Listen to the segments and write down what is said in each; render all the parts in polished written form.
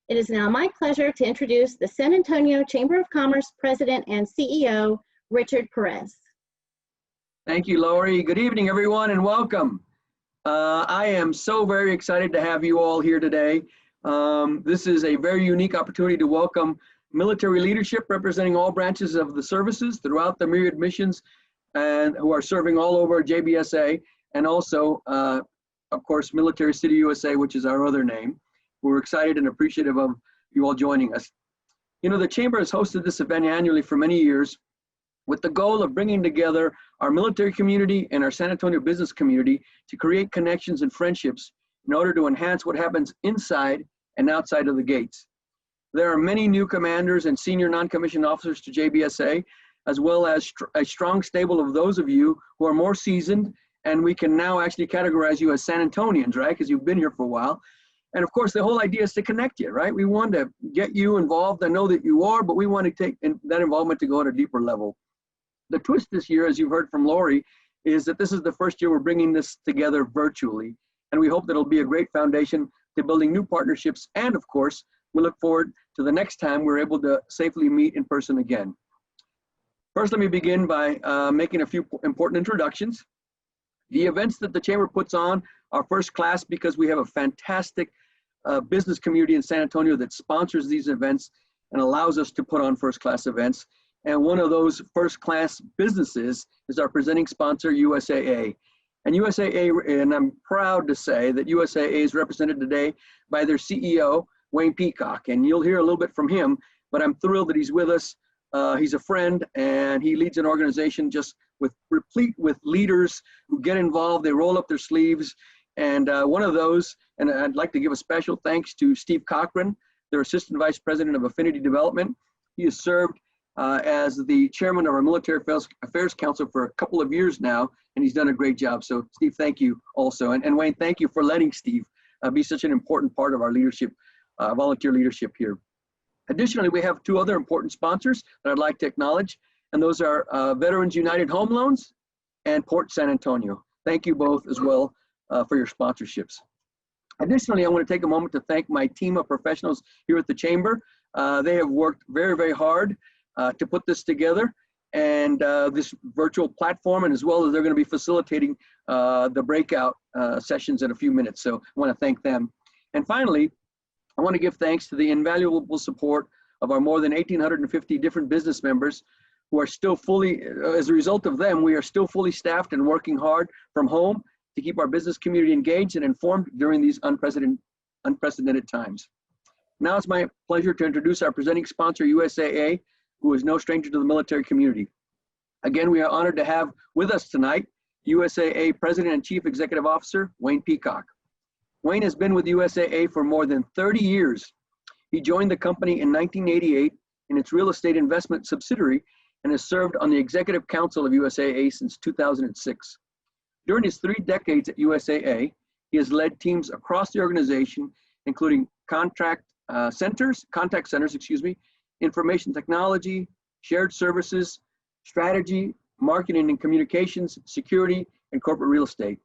It is now my pleasure to introduce the San Antonio Chamber of Commerce President and CEO, Richard PEREZ. Thank you, Lori. Good evening, everyone, and welcome. I am so very excited to have you all here today. This is a very unique opportunity to welcome military leadership representing all branches of the services throughout the myriad missions and who are serving all over JBSA, and also, of course, Military City USA, which is our other name. We're excited and appreciative of you all joining us. You know, the Chamber has hosted this event annually for many years with the goal of bringing together our military community and our San Antonio business community to create connections and friendships in order to enhance what happens inside and outside of the gates. There are many new commanders and senior non-commissioned officers to JBSA, as well as a strong stable of those of you who are more seasoned, and we can now actually categorize you as San Antonians, right? Because you've been here for a while. And of course, the whole idea is to connect you, right? We want to get you involved. I know that you are, but we want to take that involvement to go at a deeper level. The twist this year, as you've heard from Lori, is that this is the first year we're bringing this together virtually. And we hope that it'll be a great foundation to building new partnerships. And of course, we look forward to the next time we're able to safely meet in person again. First, let me begin by making a few important introductions. The events that the Chamber puts on are first class because we have a fantastic business community in San Antonio that sponsors these events and allows us to put on first class events. And one of those first class businesses is our presenting sponsor, USAA. And USAA, and I'm proud to say that USAA is represented today by their CEO, Wayne Peacock, and you'll hear a little bit from him, but I'm thrilled that he's with us. He's a friend, and he leads an organization just replete with leaders who get involved. They roll up their sleeves, and one of those, and I'd like to give a special thanks to Steve Cochran, their Assistant Vice President of Affinity Development. He has served as the chairman of our Military Affairs Council for a couple of years now, and he's done a great job. So Steve, thank you also. And Wayne, thank you for letting Steve be such an important part of our leadership, volunteer leadership here. Additionally, we have two other important sponsors that I'd like to acknowledge, and those are Veterans United Home Loans and Port San Antonio. Thank you both as well for your sponsorships. Additionally, I want to take a moment to thank my team of professionals here at the Chamber. They have worked very, very hard to put this together, and this virtual platform, and as well as they're going to be facilitating the breakout sessions in a few minutes. So I want to thank them. And finally, I want to give thanks to the invaluable support of our more than 1,850 different business members who are still fully, as a result of them, we are still fully staffed and working hard from home to keep our business community engaged and informed during these unprecedented times. Now it's my pleasure to introduce our presenting sponsor, USAA, who is no stranger to the military community. Again, we are honored to have with us tonight USAA President and Chief Executive Officer, Wayne Peacock. Wayne has been with USAA for more than 30 years. He joined the company in 1988 in its real estate investment subsidiary and has served on the Executive Council of USAA since 2006. During his 3 decades at USAA, he has led teams across the organization, including contact centers, information technology, shared services, strategy, marketing and communications, security, and corporate real estate.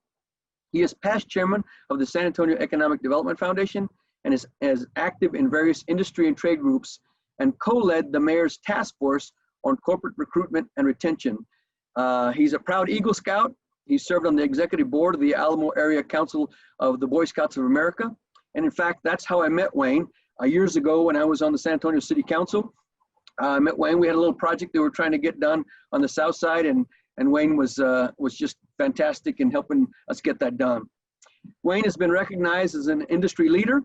He is past chairman of the San Antonio Economic Development Foundation and is as active in various industry and trade groups, and co-led the mayor's task force on corporate recruitment and retention. He's a proud Eagle Scout. He served on the executive board of the Alamo Area Council of the Boy Scouts of America. And in fact, that's how I met Wayne years ago when I was on the San Antonio City Council. I met Wayne. We had a little project that we were trying to get done on the south side, and Wayne was just fantastic in helping us get that done. Wayne has been recognized as an industry leader.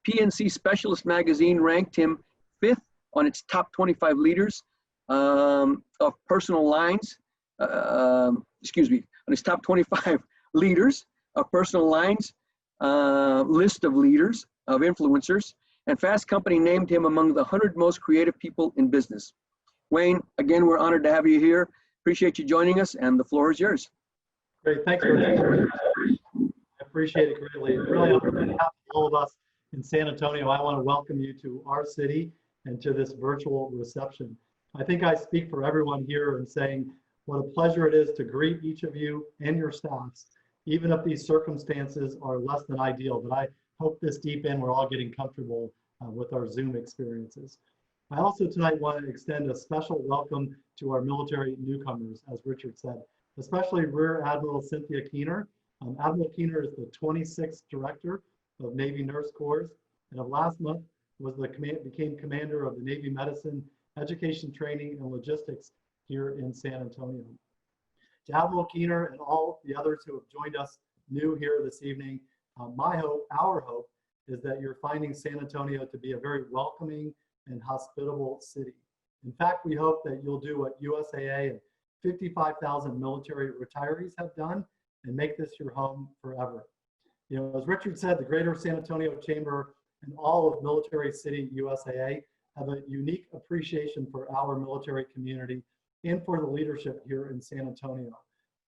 PNC Specialist magazine ranked him 5th on its top 25 leaders of personal lines, on its top 25 leaders of personal lines list of leaders, of influencers, and Fast Company named him among the 100 most creative people in business. Wayne, again, we're honored to have you here. Appreciate you joining us, and the floor is yours. Great, thanks for I appreciate it greatly. Really, on behalf of all of us in San Antonio, I want to welcome you to our city and to this virtual reception. I think I speak for everyone here in saying what a pleasure it is to greet each of you and your staffs, even if these circumstances are less than ideal. But I hope this deep in, we're all getting comfortable with our Zoom experiences. I also tonight want to extend a special welcome to our military newcomers, as Richard said, especially Rear Admiral Cynthia KUEHNER. Admiral KUEHNER is the 26th Director of Navy Nurse Corps, and of last month became Commander of the Navy Medicine, Education Training, and Logistics here in San Antonio. To Admiral KUEHNER and all the others who have joined us new here this evening, my hope, our hope, is that you're finding San Antonio to be a very welcoming and hospitable city. In fact, we hope that you'll do what USAA and 55,000 military retirees have done and make this your home forever. You know, as Richard said, the Greater San Antonio Chamber and all of Military City USAA have a unique appreciation for our military community and for the leadership here in San Antonio.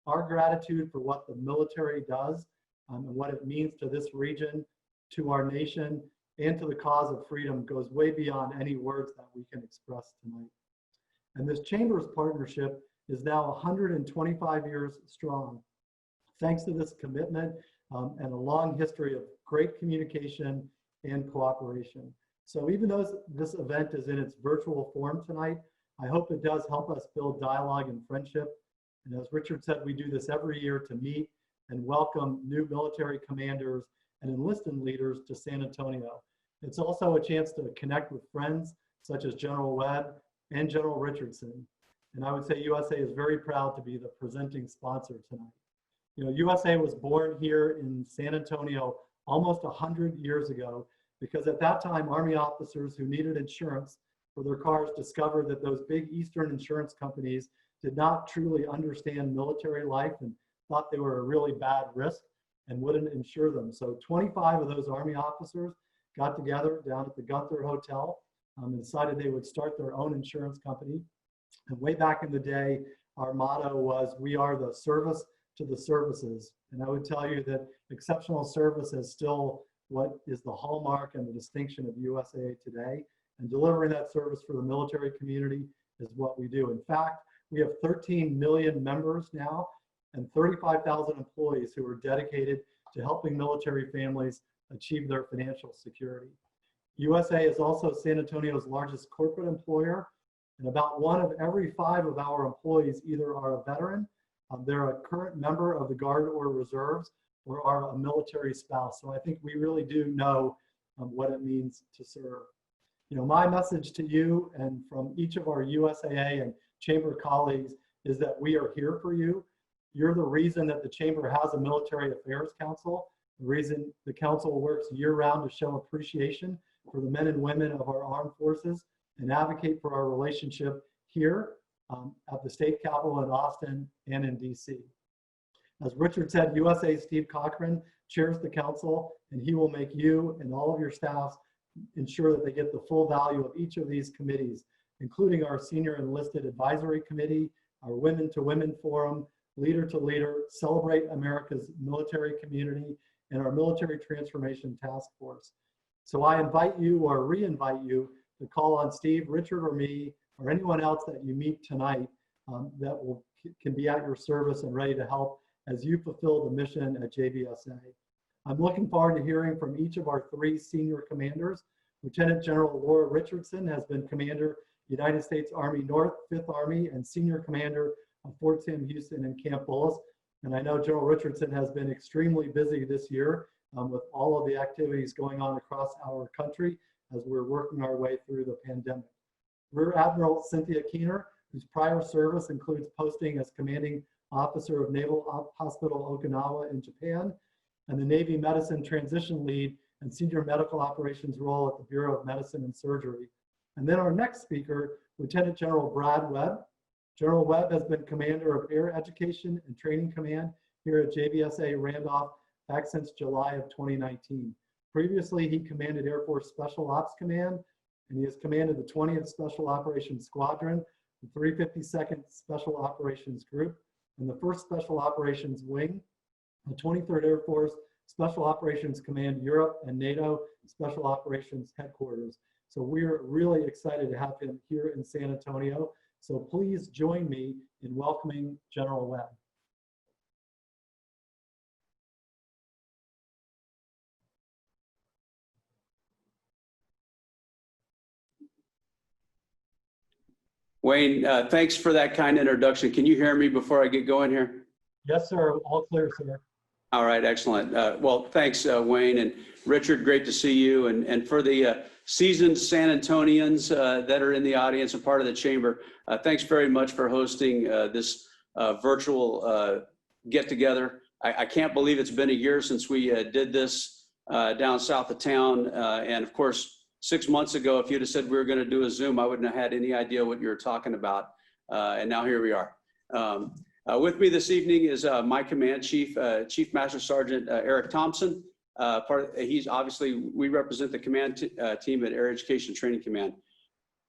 Our gratitude for what the military does and what it means to this region, to our nation, and to the cause of freedom goes way beyond any words that we can express tonight. And this Chamber's partnership is now 125 years strong, thanks to this commitment and a long history of great communication and cooperation. So even though this event is in its virtual form tonight, I hope it does help us build dialogue and friendship. And as Richard said, we do this every year to meet and welcome new military commanders and enlisted leaders to San Antonio. It's also a chance to connect with friends such as General WEBB and General Richardson. And I would say USA is very proud to be the presenting sponsor tonight. You know, USA was born here in San Antonio almost 100 years ago, because at that time, Army officers who needed insurance for their cars discovered that those big Eastern insurance companies did not truly understand military life and thought they were a really bad risk and wouldn't insure them. So 25 of those Army officers got together down at the Gunther Hotel and decided they would start their own insurance company. And way back in the day, our motto was, "We are the service to the services." And I would tell you that exceptional service is still what is the hallmark and the distinction of USAA today. And delivering that service for the military community is what we do. In fact, we have 13 million members now and 35,000 employees who are dedicated to helping military families achieve their financial security. USAA is also San Antonio's largest corporate employer, and about 1 of every 5 of our employees either are a veteran, they're a current member of the Guard or Reserves, or are a military spouse. So I think we really do know what it means to serve. You know, my message to you and from each of our USAA and Chamber colleagues is that we are here for you. You're the reason that the Chamber has a Military Affairs Council, the reason the Council works year-round to show appreciation for the men and women of our armed forces and advocate for our relationship here at the State Capitol in Austin and in DC. As Richard said, USA Steve Cochran chairs the Council, and he will make you and all of your staffs ensure that they get the full value of each of these committees, including our Senior Enlisted Advisory Committee, our Women to Women Forum, Leader to Leader, Celebrate America's Military Community, and our Military Transformation Task Force. So I invite you or re-invite you to call on Steve, Richard, or me, or anyone else that you meet tonight that can be at your service and ready to help as you fulfill the mission at JBSA. I'm looking forward to hearing from each of our 3 senior commanders. Lieutenant General Laura Richardson has been Commander, United States Army North, 5th Army, and Senior Commander of Fort Sam Houston and Camp Bullis. And I know General Richardson has been extremely busy this year with all of the activities going on across our country as we're working our way through the pandemic. Rear Admiral Cynthia KUEHNER, whose prior service includes posting as Commanding Officer of Naval Hospital Okinawa in Japan, and the Navy Medicine Transition Lead and Senior Medical Operations role at the Bureau of Medicine and Surgery. And then our next speaker, Lieutenant General Brad Webb. General Webb has been Commander of Air Education and Training Command here at JBSA Randolph back since July of 2019. Previously, he commanded Air Force Special Ops Command, and he has commanded the 20th Special Operations Squadron, the 352nd Special Operations Group, and the 1st Special Operations Wing, the 23rd Air Force Special Operations Command Europe and NATO Special Operations Headquarters. So we're really excited to have him here in San Antonio. So please join me in welcoming General Webb. Wayne, thanks for that kind introduction. Can you hear me before I get going here? Yes, sir. All clear, sir. All right, excellent. Well, thanks, Wayne and Richard. Great to see you. And for the seasoned San Antonians that are in the audience and part of the chamber, thanks very much for hosting this virtual get-together. I can't believe it's been a year since we did this down south of town. And of course, 6 months ago, if you'd have said we were going to do a Zoom, I wouldn't have had any idea what you were talking about. And now here we are. With me this evening is my command chief, Chief Master Sergeant Eric Thompson. He's obviously, we represent the command team at Air Education Training Command.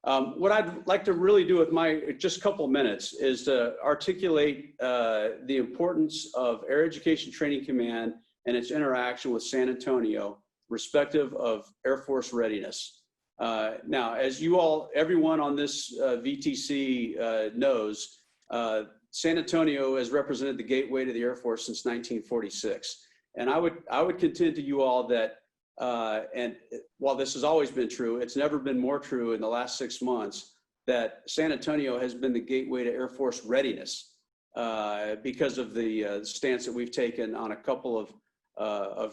What I'd like to really do with my just couple minutes is to articulate the importance of Air Education Training Command and its interaction with San Antonio, respective of Air Force readiness. Now, as you all, everyone on this VTC knows, San Antonio has represented the gateway to the Air Force since 1946. And I would contend to you all that, and while this has always been true, it's never been more true in the last 6 months, that San Antonio has been the gateway to Air Force readiness because of the stance that we've taken on a couple of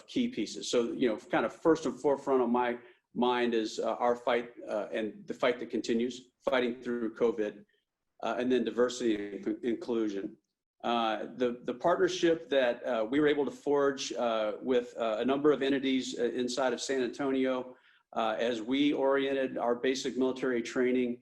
key pieces. So, you know, kind of first and forefront of my mind is our fight and the fight that continues, fighting through COVID. And then diversity and inclusion. The partnership that we were able to forge with a number of entities inside of San Antonio as we oriented our basic military training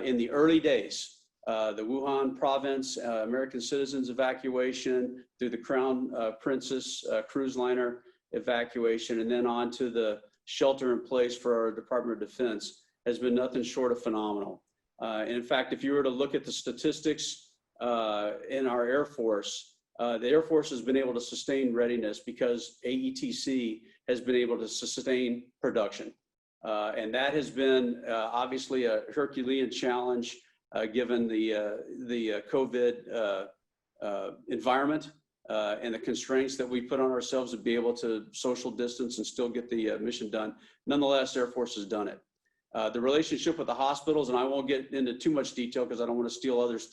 in the early days, the Wuhan province, American citizens evacuation through the Crown Princess cruise liner evacuation, and then on to the shelter in place for our Department of Defense has been nothing short of phenomenal. And in fact, if you were to look at the statistics in our Air Force, the Air Force has been able to sustain readiness because AETC has been able to sustain production. And that has been obviously a Herculean challenge given the COVID environment and the constraints that we put on ourselves to be able to social distance and still get the mission done. Nonetheless, Air Force has done it. The relationship with the hospitals, and I won't get into too much detail because I don't want to steal others'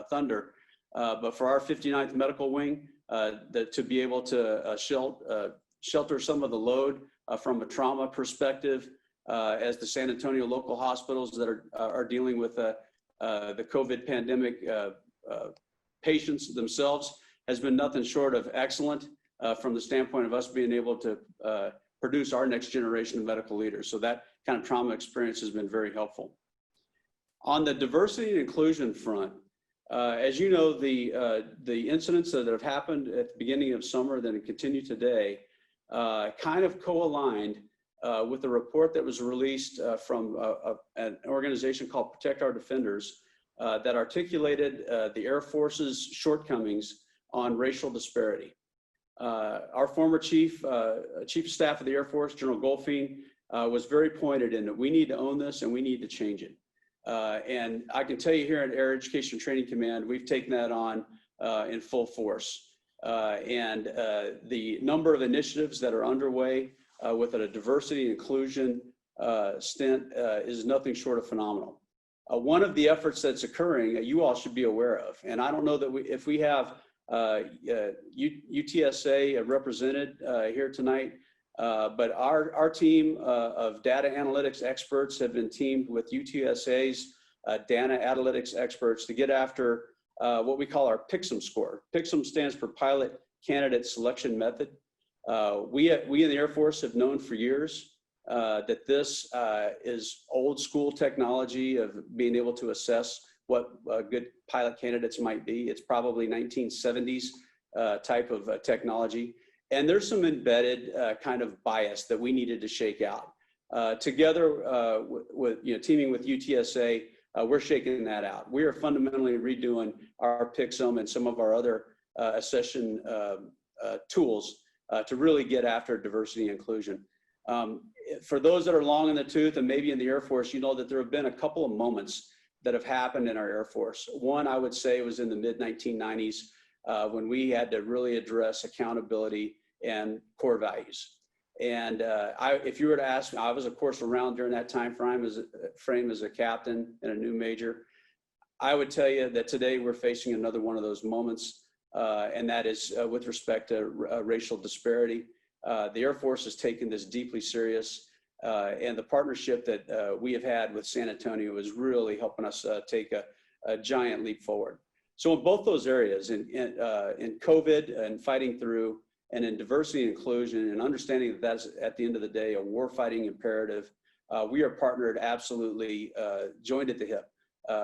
thunder, but for our 59th Medical Wing, to be able to shelter some of the load from a trauma perspective as the San Antonio local hospitals that are dealing with the COVID pandemic patients themselves has been nothing short of excellent from the standpoint of us being able to produce our next generation of medical leaders. So that kind of trauma experience has been very helpful. On the diversity and inclusion front, as you know, the incidents that have happened at the beginning of summer that continue today kind of co-aligned with a report that was released from an organization called Protect Our Defenders that articulated the Air Force's shortcomings on racial disparity. Our former Chief of Staff of the Air Force, General Goldfein, was very pointed in that we need to own this and we need to change it. And I can tell you here at Air Education Training Command, we've taken that on in full force. And the number of initiatives that are underway with a diversity and inclusion stint is nothing short of phenomenal. One of the efforts that's occurring, you all should be aware of, and I don't know that if we have UTSA represented here tonight, but our team of data analytics experts have been teamed with UTSA's data analytics experts to get after what we call our PICSM score. PICSM stands for Pilot Candidate Selection Method. We in the Air Force have known for years that this is old school technology of being able to assess what good pilot candidates might be. It's probably 1970s type of technology. And there's some embedded kind of bias that we needed to shake out. Together with teaming with UTSA, we're shaking that out. We are fundamentally redoing our PICSM and some of our other accession tools to really get after diversity and inclusion. For those that are long in the tooth and maybe in the Air Force, you know that there have been a couple of moments that have happened in our Air Force. One, I would say, was in the mid-1990s when we had to really address accountability and core values. And if you were to ask me, I was of course around during that time frame as a captain and a new major. I would tell you that today we're facing another one of those moments, and that is with respect to racial disparity. The Air Force has taken this deeply serious, and the partnership that we have had with San Antonio is really helping us take a giant leap forward. So in both those areas, in COVID and fighting through, and in diversity and inclusion, and understanding that that's at the end of the day a warfighting imperative, we are partnered absolutely, joined at the hip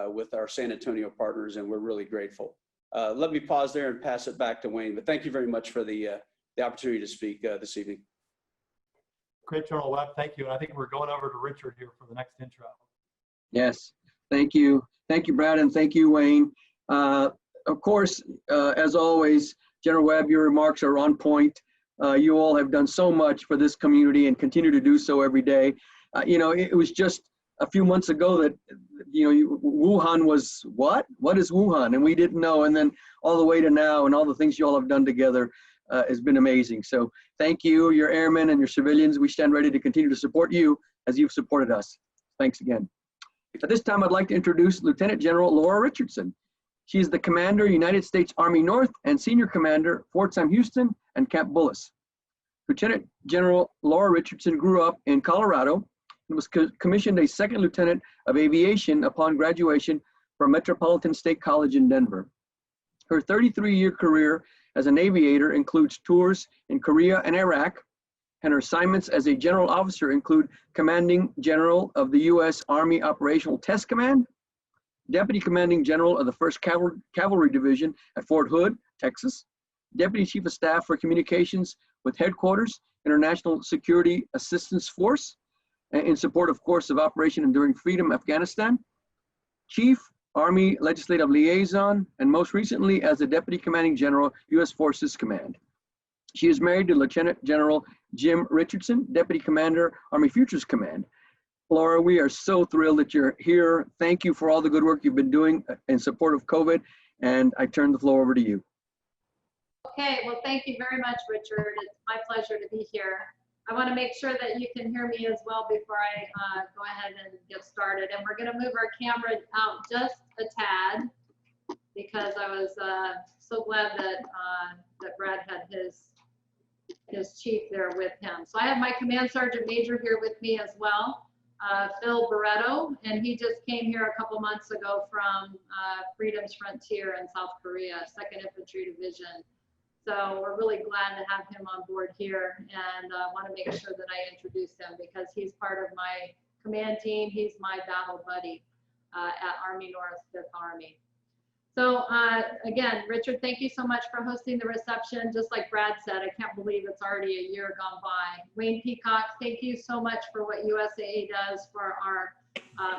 with our San Antonio partners, and we're really grateful. Let me pause there and pass it back to Wayne, but thank you very much for the opportunity to speak this evening. Great, General Webb, thank you. And I think we're going over to Richard here for the next intro. Yes, thank you. Thank you, Brad, and thank you, Wayne. Of course, as always, General Webb, your remarks are on point. You all have done so much for this community and continue to do so every day. You know, it was just a few months ago that, you know, Wuhan was what? What is Wuhan? And we didn't know. And then all the way to now, and all the things you all have done together has been amazing. So thank you, your airmen and your civilians. We stand ready to continue to support you as you've supported us. Thanks again. At this time, I'd like to introduce Lieutenant General Laura Richardson. She is the Commander, United States Army North, and Senior Commander, Fort Sam Houston and Camp Bullis. Lieutenant General Laura Richardson grew up in Colorado and was commissioned a second lieutenant of aviation upon graduation from Metropolitan State College in Denver. Her 33-year career as an aviator includes tours in Korea and Iraq, and her assignments as a general officer include Commanding General of the U.S. Army Operational Test Command, Deputy Commanding General of the 1st Cavalry Division at Fort Hood, Texas, Deputy Chief of Staff for Communications with Headquarters, International Security Assistance Force, in support, of course, of Operation Enduring Freedom, Afghanistan, Chief Army Legislative Liaison, and most recently as the Deputy Commanding General, U.S. Forces Command. She is married to Lieutenant General Jim Richardson, Deputy Commander, Army Futures Command. Laura, we are so thrilled that you're here. Thank you for all the good work you've been doing in support of COVID, and I turn the floor over to you. Okay, well, thank you very much, Richard. It's my pleasure to be here. I want to make sure that you can hear me as well before I go ahead and get started. And we're going to move our camera out just a tad because I was so glad that that Brad had his chief there with him. So I have my Command Sergeant Major here with me as well, Phil Barretto, and he just came here a couple months ago from Freedom's Frontier in South Korea, 2nd Infantry Division. So we're really glad to have him on board here, and want to make sure that I introduce him because he's part of my command team. He's my battle buddy at Army North 5th Army. So again, Richard, thank you so much for hosting the reception. Just like Brad said, I can't believe it's already a year gone by. Wayne Peacock, thank you so much for what USAA does for our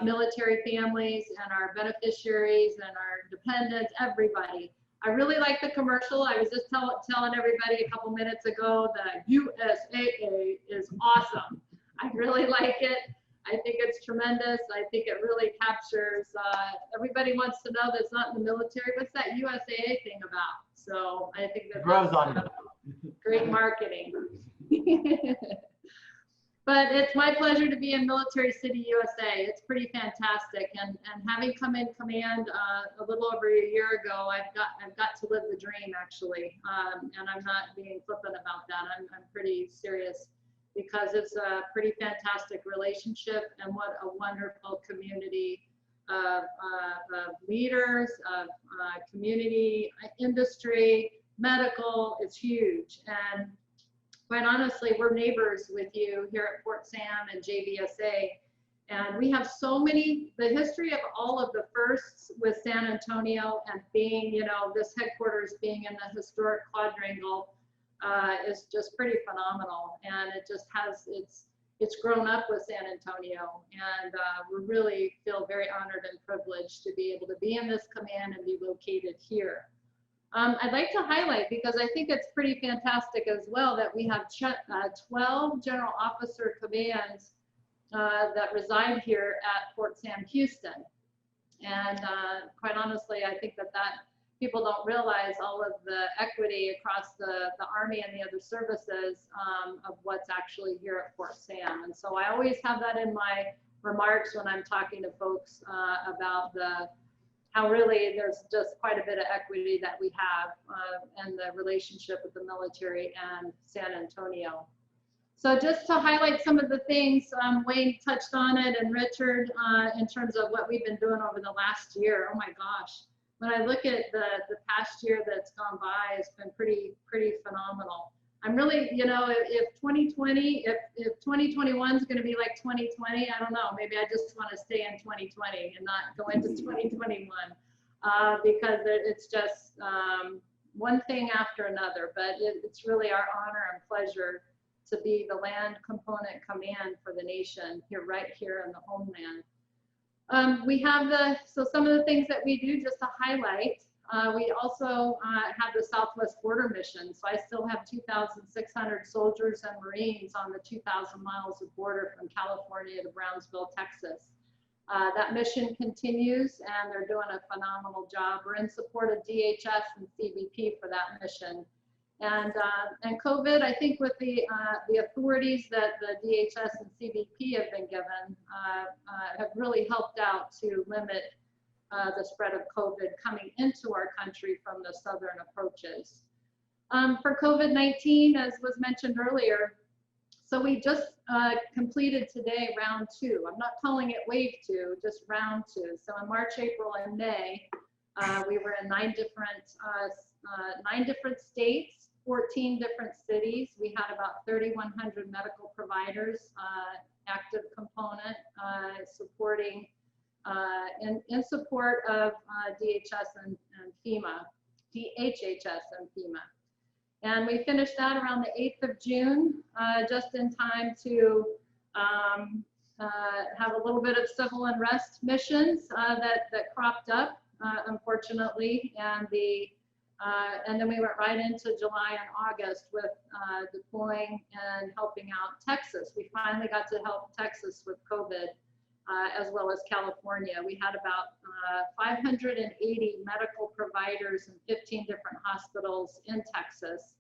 military families and our beneficiaries and our dependents, everybody. I really like the commercial. I was just telling everybody a couple minutes ago that USAA is awesome. I really like it. I think it's tremendous. I think it really captures, everybody wants to know that's not in the military. What's that USAA thing about? So I think that's great marketing. But it's my pleasure to be in Military City, USA. It's pretty fantastic. And having come in command a little over a year ago, I've got to live the dream, actually. And I'm not being flippant about that. I'm pretty serious because it's a pretty fantastic relationship, and what a wonderful community of leaders, of community, industry, medical. It's huge. And quite honestly, we're neighbors with you here at Fort Sam and JBSA, and we have so many, the history of all of the firsts with San Antonio and being, you know, this headquarters being in the historic quadrangle is just pretty phenomenal. And it just has, it's grown up with San Antonio, and we really feel very honored and privileged to be able to be in this command and be located here. I'd like to highlight, because I think it's pretty fantastic as well, that we have 12 general officer commands that reside here at Fort Sam Houston. And quite honestly, I think that people don't realize all of the equity across the Army and the other services of what's actually here at Fort Sam. And so I always have that in my remarks when I'm talking to folks about how really there's just quite a bit of equity that we have and the relationship with the military and San Antonio. So just to highlight some of the things, Wayne touched on it and Richard, in terms of what we've been doing over the last year. Oh my gosh, when I look at the past year that's gone by, it's been pretty phenomenal. I'm really, you know, if 2020, if 2021 is going to be like 2020, I don't know, maybe I just want to stay in 2020 and not go into 2021 because it's just one thing after another. But it's really our honor and pleasure to be the land component command for the nation here, right here in the homeland. We have so some of the things that we do just to highlight. We also have the Southwest Border Mission. So I still have 2,600 soldiers and Marines on the 2,000 miles of border from California to Brownsville, Texas. That mission continues and they're doing a phenomenal job. We're in support of DHS and CBP for that mission. And COVID, I think with the authorities that the DHS and CBP have been given have really helped out to limit the spread of COVID coming into our country from the southern approaches. For COVID-19, as was mentioned earlier, so we just completed today round 2. I'm not calling it wave 2, just round 2. So in March, April, and May, we were in 9 different states, 14 different cities. We had about 3,100 medical providers, active component, supporting in support of DHS and FEMA, DHHS and FEMA. And we finished that around the 8th of June, just in time to have a little bit of civil unrest missions that cropped up, unfortunately, and then we went right into July and August with deploying and helping out Texas. We finally got to help Texas with COVID. As well as California. We had about 580 medical providers in 15 different hospitals in Texas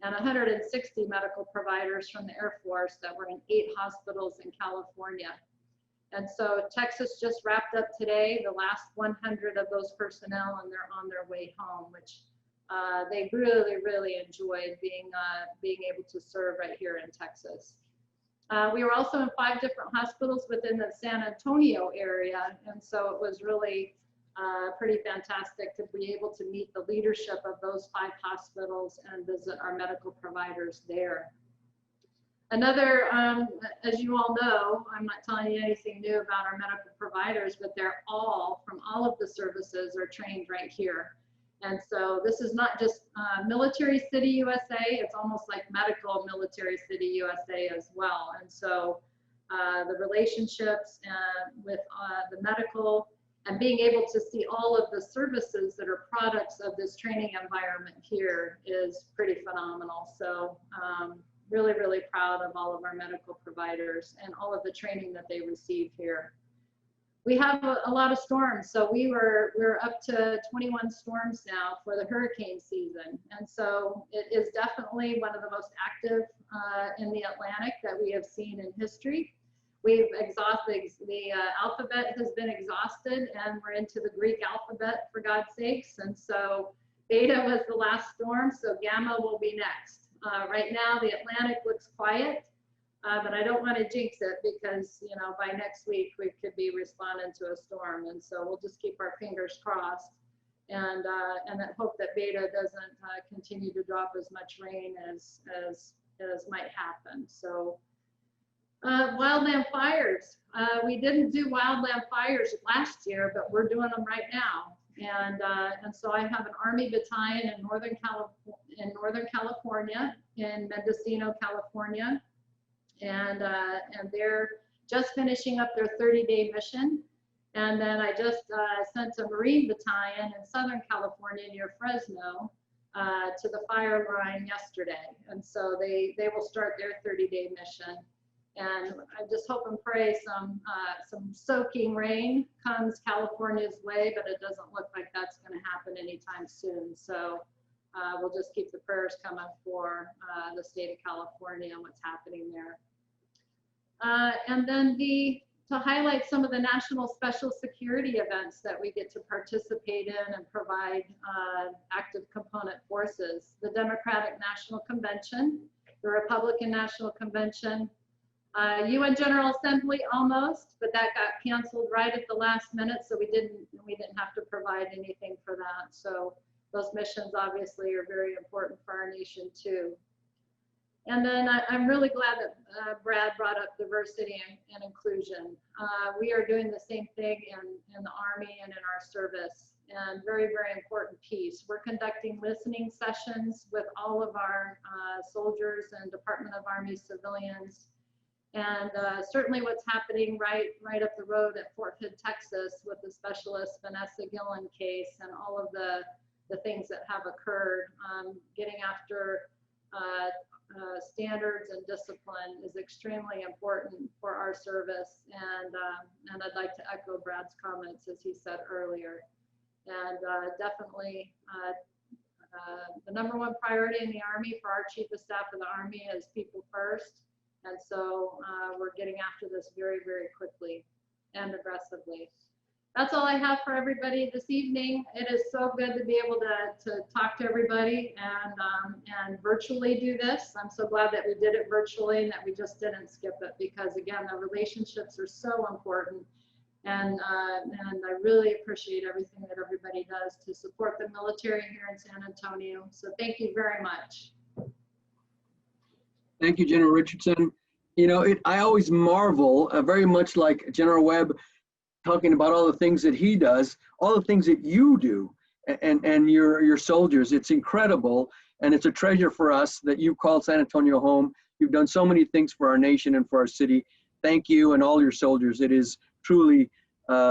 and 160 medical providers from the Air Force that were in 8 hospitals in California. And so Texas just wrapped up today, the last 100 of those personnel, and they're on their way home, which they really, really enjoyed being able to serve right here in Texas. We were also in 5 different hospitals within the San Antonio area, and so it was really pretty fantastic to be able to meet the leadership of those 5 hospitals and visit our medical providers there. Another, as you all know, I'm not telling you anything new about our medical providers, but they're all, from all of the services, are trained right here. And so this is not just Military City USA, it's almost like medical Military City USA as well. And so the relationships with the medical and being able to see all of the services that are products of this training environment here is pretty phenomenal. So really, really proud of all of our medical providers and all of the training that they receive here. We have a lot of storms, so we're up to 21 storms now for the hurricane season, and so it is definitely one of the most active in the Atlantic that we have seen in history. We've exhausted, the alphabet has been exhausted, and we're into the Greek alphabet, for God's sakes, and so Beta was the last storm, so Gamma will be next. Right now, the Atlantic looks quiet. But I don't want to jinx it because, you know, by next week we could be responding to a storm, and so we'll just keep our fingers crossed and hope that Beta doesn't continue to drop as much rain as might happen. So wildland fires. We didn't do wildland fires last year, but we're doing them right now. And so I have an Army battalion in Northern California, in Mendocino, California. And they're just finishing up their 30-day mission. And then I just sent a Marine battalion in Southern California near Fresno to the fire line yesterday. And so they will start their 30-day mission. And I just hope and pray some soaking rain comes California's way, but it doesn't look like that's going to happen anytime soon. So we'll just keep the prayers coming for the state of California and what's happening there. And then to highlight some of the national special security events that we get to participate in and provide active component forces. The Democratic National Convention, the Republican National Convention, UN General Assembly almost, but that got canceled right at the last minute, so we didn't have to provide anything for that. So those missions obviously are very important for our nation too. And then I'm really glad that Brad brought up diversity and inclusion. We are doing the same thing in the Army and in our service, and very, very important piece. We're conducting listening sessions with all of our soldiers and Department of Army civilians. And certainly what's happening right up the road at Fort Hood, Texas, with the specialist Vanessa Gillen case and all of the things that have occurred, getting after standards and discipline is extremely important for our service. And I'd like to echo Brad's comments, as he said earlier. And definitely the #1 priority in the Army for our Chief of Staff of the Army is people first. And so we're getting after this very, very quickly and aggressively. That's all I have for everybody this evening. It is so good to be able to talk to everybody and virtually do this. I'm so glad that we did it virtually and that we just didn't skip it, because again, the relationships are so important. And I really appreciate everything that everybody does to support the military here in San Antonio. So thank you very much. Thank you, General Richardson. You know, I always marvel, very much like General Webb talking about all the things that he does, all the things that you do, and your soldiers. It's incredible, and it's a treasure for us that you called San Antonio home. You've done so many things for our nation and for our city. Thank you and all your soldiers. It is truly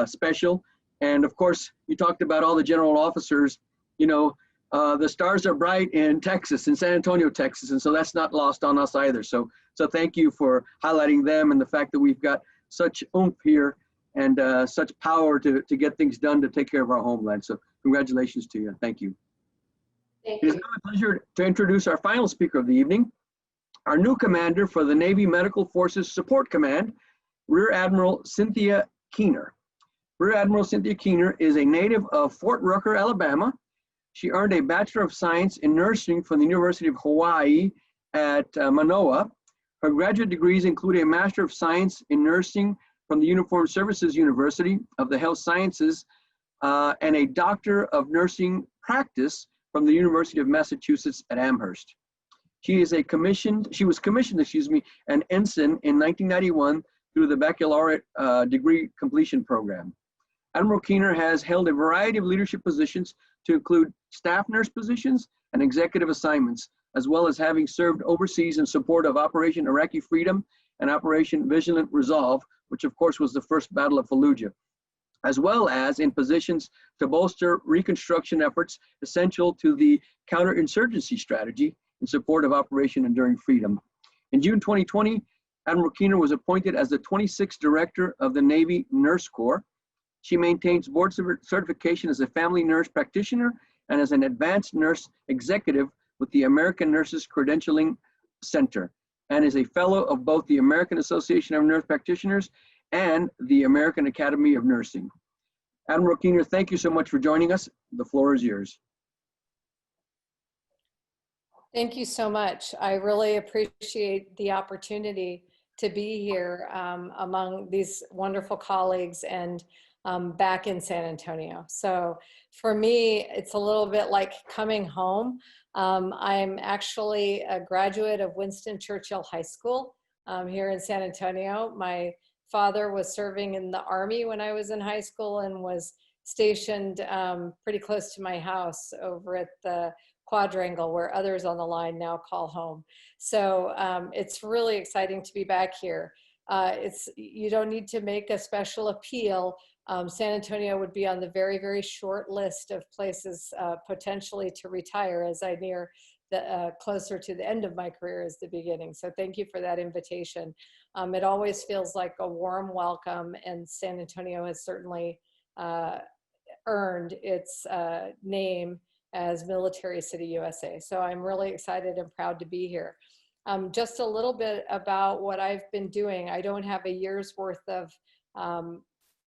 special. And of course, you talked about all the general officers. You know, the stars are bright in Texas, in San Antonio, Texas, and so that's not lost on us either. So thank you for highlighting them and the fact that we've got such oomph here and such power to get things done to take care of our homeland. So congratulations to you. Thank you. Thank It is you. now my pleasure to introduce our final speaker of the evening, our new commander for the Navy Medical Forces Support Command, Rear Admiral CYNTHIA KUEHNER. Rear Admiral CYNTHIA KUEHNER is a native of Fort Rucker, Alabama. She earned a Bachelor of Science in Nursing from the University of Hawaii at Manoa. Her graduate degrees include a Master of Science in Nursing from the Uniformed Services University of the Health Sciences and a Doctor of Nursing Practice from the University of Massachusetts at Amherst. She was commissioned, an ensign in 1991 through the baccalaureate degree completion program. Admiral KUEHNER has held a variety of leadership positions to include staff nurse positions and executive assignments, as well as having served overseas in support of Operation Iraqi Freedom and Operation Vigilant Resolve, which of course was the first Battle of Fallujah, as well as in positions to bolster reconstruction efforts essential to the counterinsurgency strategy in support of Operation Enduring Freedom. In June 2020, Admiral KUEHNER was appointed as the 26th Director of the Navy Nurse Corps. She maintains board certification as a family nurse practitioner and as an advanced nurse executive with the American Nurses Credentialing Center, and is a fellow of both the American Association of Nurse Practitioners and the American Academy of Nursing. Admiral KUEHNER, thank you so much for joining us. The floor is yours. Thank you so much. I really appreciate the opportunity to be here among these wonderful colleagues and back in San Antonio. So for me, it's a little bit like coming home. I'm actually a graduate of Winston Churchill High School here in San Antonio. My father was serving in the Army when I was in high school and was stationed pretty close to my house over at the Quadrangle, where others on the line now call home. So it's really exciting to be back here. You don't need to make a special appeal. San Antonio would be on the very, very short list of places potentially to retire as I near the closer to the end of my career as the beginning. So thank you for that invitation. It always feels like a warm welcome, and San Antonio has certainly earned its name as Military City USA. So I'm really excited and proud to be here. Just a little bit about what I've been doing. I don't have a year's worth of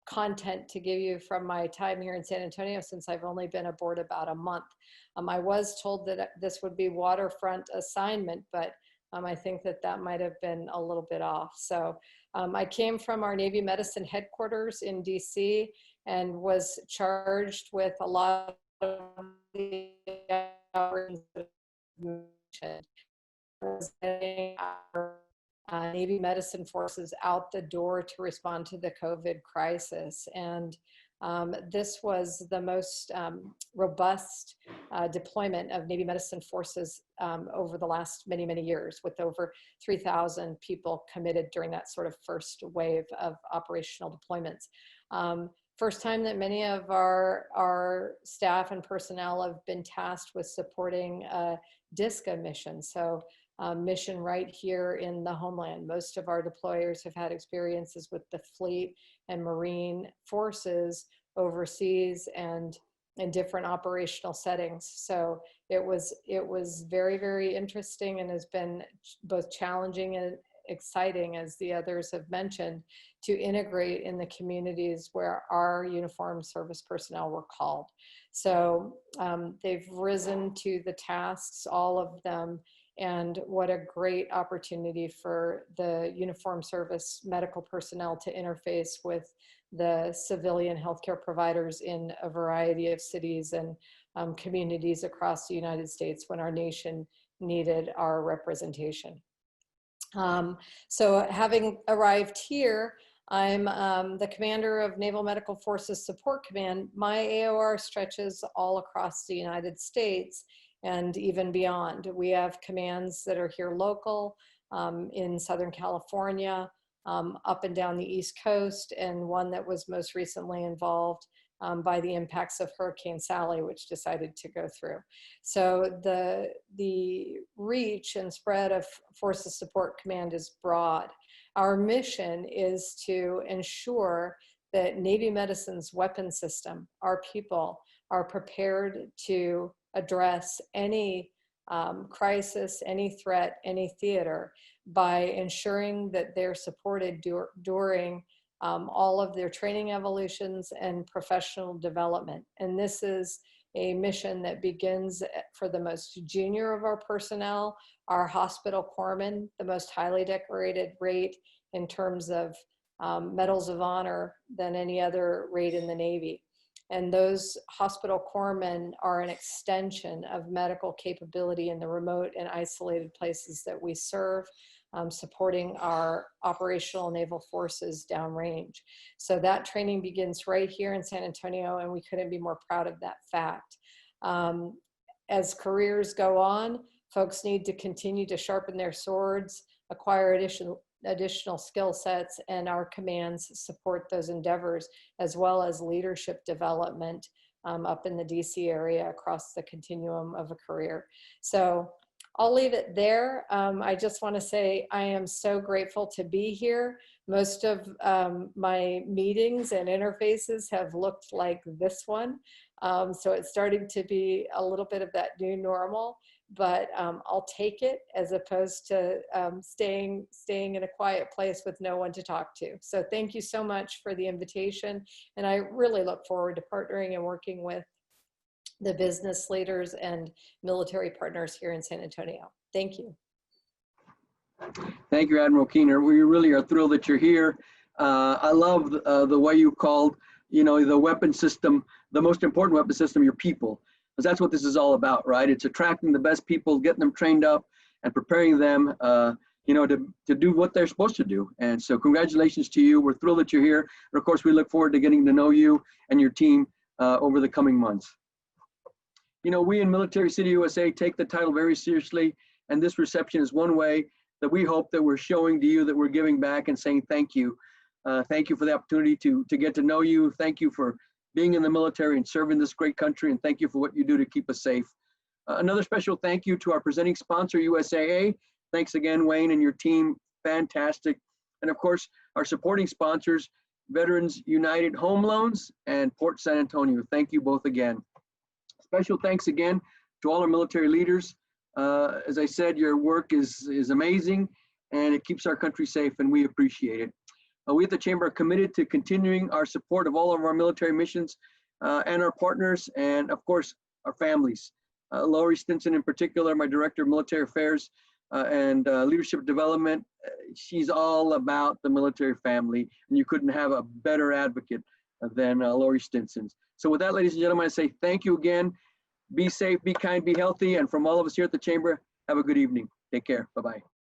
content to give you from my time here in San Antonio, since I've only been aboard about a month. I was told that this would be waterfront assignment, but I think that might have been a little bit off. So I came from our Navy Medicine headquarters in DC and was charged with a lot of the hours mentioned. Getting our Navy Medicine forces out the door to respond to the COVID crisis. And this was the most robust deployment of Navy Medicine forces over the last many, many years, with over 3,000 people committed during that sort of first wave of operational deployments. First time that many of our staff and personnel have been tasked with supporting a DISCA mission. So mission right here in the homeland. Most of our deployers have had experiences with the fleet and Marine forces overseas and in different operational settings. So it was very, very interesting, and has been both challenging and exciting, as the others have mentioned, to integrate in the communities where our uniformed service personnel were called. So they've risen to the tasks, all of them, and what a great opportunity for the uniformed service medical personnel to interface with the civilian healthcare providers in a variety of cities and communities across the United States when our nation needed our representation. So having arrived here, I'm the commander of Naval Medical Forces Support Command. My AOR stretches all across the United States and even beyond. We have commands that are here local in Southern California, up and down the East Coast, and one that was most recently involved by the impacts of Hurricane Sally, which decided to go through. So the reach and spread of Forces Support Command is broad. Our mission is to ensure that Navy Medicine's weapon system, our people, are prepared to address any crisis, any threat, any theater, by ensuring that they're supported during all of their training evolutions and professional development. And this is a mission that begins for the most junior of our personnel, our hospital corpsmen, the most highly decorated rate in terms of medals of honor than any other rate in the Navy. And those hospital corpsmen are an extension of medical capability in the remote and isolated places that we serve, supporting our operational naval forces downrange. So that training begins right here in San Antonio, and we couldn't be more proud of that fact. As careers go on, folks need to continue to sharpen their swords, acquire additional skill sets, and our commands support those endeavors, as well as leadership development up in the DC area across the continuum of a career. So I'll leave it there. I just want to say I am so grateful to be here. Most of my meetings and interfaces have looked like this one. So it's starting to be a little bit of that new normal, but I'll take it as opposed to staying in a quiet place with no one to talk to. So thank you so much for the invitation. And I really look forward to partnering and working with the business leaders and military partners here in San Antonio. Thank you. Thank you, Admiral KUEHNER. We really are thrilled that you're here. I love the way you called, the weapon system, the most important weapon system, your people. Because that's what this is all about, right? It's attracting the best people, getting them trained up, and preparing them, to do what they're supposed to do. And so congratulations to you. We're thrilled that you're here. And of course, we look forward to getting to know you and your team over the coming months. We in Military City USA take the title very seriously, and this reception is one way that we hope that we're showing to you that we're giving back and saying thank you. Thank you for the opportunity to get to know you. Thank you for being in the military and serving this great country, and thank you for what you do to keep us safe. Another special thank you to our presenting sponsor, USAA. Thanks again, Wayne and your team, fantastic. And of course, our supporting sponsors, Veterans United Home Loans and Port San Antonio. Thank you both again. Special thanks again to all our military leaders. As I said, your work is amazing, and it keeps our country safe, and we appreciate it. We at the Chamber are committed to continuing our support of all of our military missions and our partners, and of course, our families. Lori Stinson in particular, my Director of Military Affairs and Leadership Development, she's all about the military family, and you couldn't have a better advocate than Lori Stinson. So with that, ladies and gentlemen, I say thank you again. Be safe, be kind, be healthy, and from all of us here at the Chamber, have a good evening. Take care. Bye-bye.